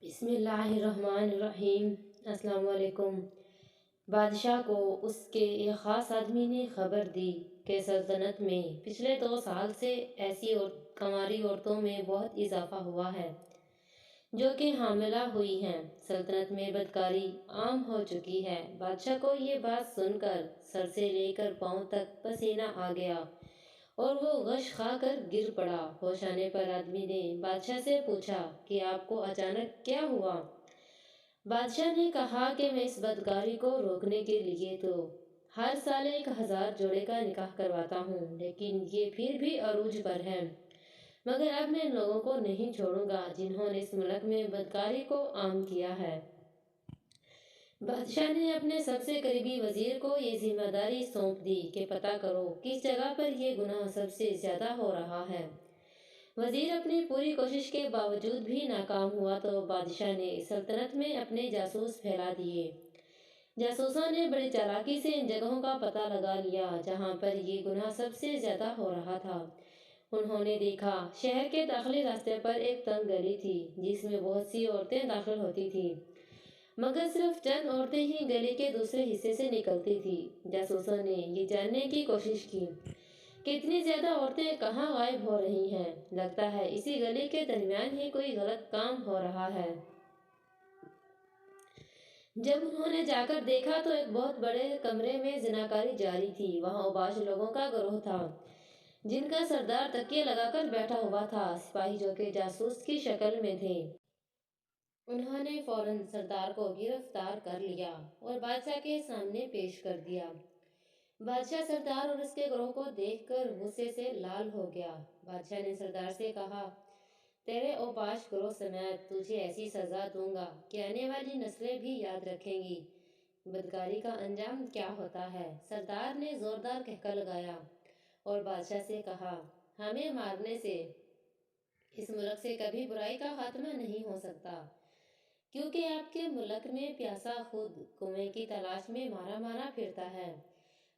بسم اللہ الرحمن الرحیم۔ السلام علیکم۔ بادشاہ کو اس کے ایک خاص آدمی نے خبر دی کہ سلطنت میں پچھلے 2 سال سے ایسی کنواری عورتوں میں بہت اضافہ ہوا ہے جو کہ حاملہ ہوئی ہیں۔ سلطنت میں بدکاری عام ہو چکی ہے۔ بادشاہ کو یہ بات سن کر سر سے لے کر پاؤں تک پسینہ آ گیا اور وہ غش کھا کر گر پڑا۔ ہوش آنے پر آدمی نے بادشاہ سے پوچھا کہ آپ کو اچانک کیا ہوا؟ بادشاہ نے کہا کہ میں اس بدکاری کو روکنے کے لیے تو ہر سال 1000 جوڑے کا نکاح کرواتا ہوں، لیکن یہ پھر بھی عروج پر ہے، مگر اب میں ان لوگوں کو نہیں چھوڑوں گا جنہوں نے اس ملک میں بدکاری کو عام کیا ہے۔ بادشاہ نے اپنے سب سے قریبی وزیر کو یہ ذمہ داری سونپ دی کہ پتہ کرو کس جگہ پر یہ گناہ سب سے زیادہ ہو رہا ہے۔ وزیر اپنی پوری کوشش کے باوجود بھی ناکام ہوا تو بادشاہ نے سلطنت میں اپنے جاسوس پھیلا دیے۔ جاسوسوں نے بڑی چالاکی سے ان جگہوں کا پتہ لگا لیا جہاں پر یہ گناہ سب سے زیادہ ہو رہا تھا۔ انہوں نے دیکھا شہر کے داخلی راستے پر ایک تنگ گلی تھی جس میں بہت سی عورتیں داخل ہوتی تھیں، مگر صرف چند عورتیں ہی گلی کے دوسرے حصے سے نکلتی تھیں۔ جاسوسوں نے یہ جاننے کی کوشش کی کہ اتنی زیادہ عورتیں کہاں غائب ہو رہی ہیں، لگتا ہے اسی گلی کے درمیان ہی کوئی غلط کام ہو رہا ہے۔ جب انہوں نے جا کر دیکھا تو ایک بہت بڑے کمرے میں زناکاری جاری تھی۔ وہاں اوباش لوگوں کا گروہ تھا جن کا سردار تکیے لگا کر بیٹھا ہوا تھا، سپاہی جو کہ جاسوس کی شکل میں تھے۔ انہوں نے فوراً سردار کو گرفتار کر لیا اور بادشاہ کے سامنے پیش کر دیا۔ بادشاہ سردار اور اس کے گروہ کو دیکھ کر غصے سے لال ہو گیا۔ بادشاہ نے سردار سے کہا، تیرے اوباش گروہ سمیت تجھے ایسی سزا دوں گا کہ آنے والی نسلیں بھی یاد رکھیں گی بدکاری کا انجام کیا ہوتا ہے۔ سردار نے زوردار کہکا لگایا اور بادشاہ سے کہا، ہمیں مارنے سے اس ملک سے کبھی برائی کا خاتمہ نہیں ہو سکتا، کیونکہ آپ کے ملک میں پیاسا خود کنویں کی تلاش میں مارا مارا پھرتا ہے۔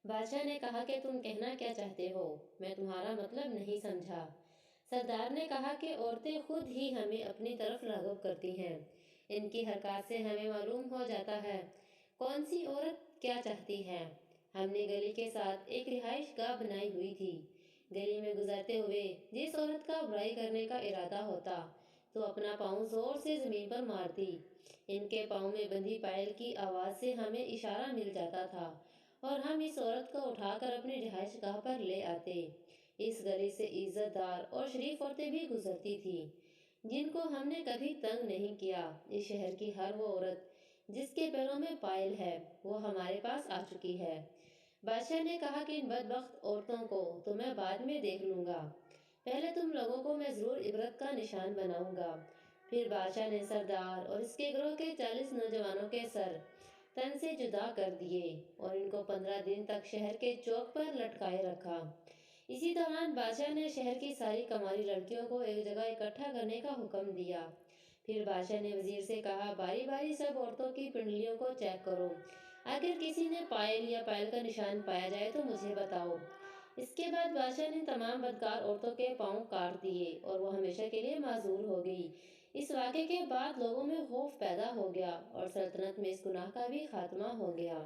بادشاہ نے کہا کہ تم کہنا کیا چاہتے ہو؟ میں تمہارا مطلب نہیں سمجھا۔ سردار نے کہا کہ عورتیں خود ہی ہمیں اپنی طرف راغب کرتی ہیں، ان کی حرکات سے ہمیں معلوم ہو جاتا ہے کون سی عورت کیا چاہتی ہے۔ ہم نے گلی کے ساتھ ایک رہائش گاہ بنائی ہوئی تھی۔ گلی میں گزرتے ہوئے جس عورت کا برائی کرنے کا ارادہ ہوتا تو اپنا پاؤں زور سے زمین پر مارتی۔ ان کے پاؤں میں بندھی پائل کی آواز سے ہمیں اشارہ مل جاتا تھا اور ہم اس عورت کو اٹھا کر اپنی رہائش گاہ پر لے آتے۔ اس گلی سے عزت دار اور شریف عورتیں بھی گزرتی تھیں جن کو ہم نے کبھی تنگ نہیں کیا۔ اس شہر کی ہر وہ عورت جس کے پیروں میں پائل ہے وہ ہمارے پاس آ چکی ہے۔ بادشاہ نے کہا کہ ان بدبخت عورتوں کو تو میں بعد میں دیکھ لوں گا، پہلے تم لوگوں کو میں ضرور عبرت کا نشان بناؤں گا۔ پھر بادشاہ نے سردار اور اس کے گروہ کے 40 نوجوانوں کے سر تن سے جدا کر دیے اور ان کو 15 دن تک شہر کے چوک پر لٹکائے رکھا۔ اسی دوران بادشاہ نے شہر کی ساری کنواری لڑکیوں کو ایک جگہ اکٹھا کرنے کا حکم دیا۔ پھر بادشاہ نے وزیر سے کہا، باری باری سب عورتوں کی پنڈلیوں کو چیک کرو، اگر کسی نے پائل یا پائل کا نشان پایا جائے تو مجھے بتاؤ۔ اس کے بعد بادشاہ نے تمام بدکار عورتوں کے پاؤں کاٹ دیے اور وہ ہمیشہ کے لیے معزول ہو گئی۔ اس واقعے کے بعد لوگوں میں خوف پیدا ہو گیا اور سلطنت میں اس گناہ کا بھی خاتمہ ہو گیا۔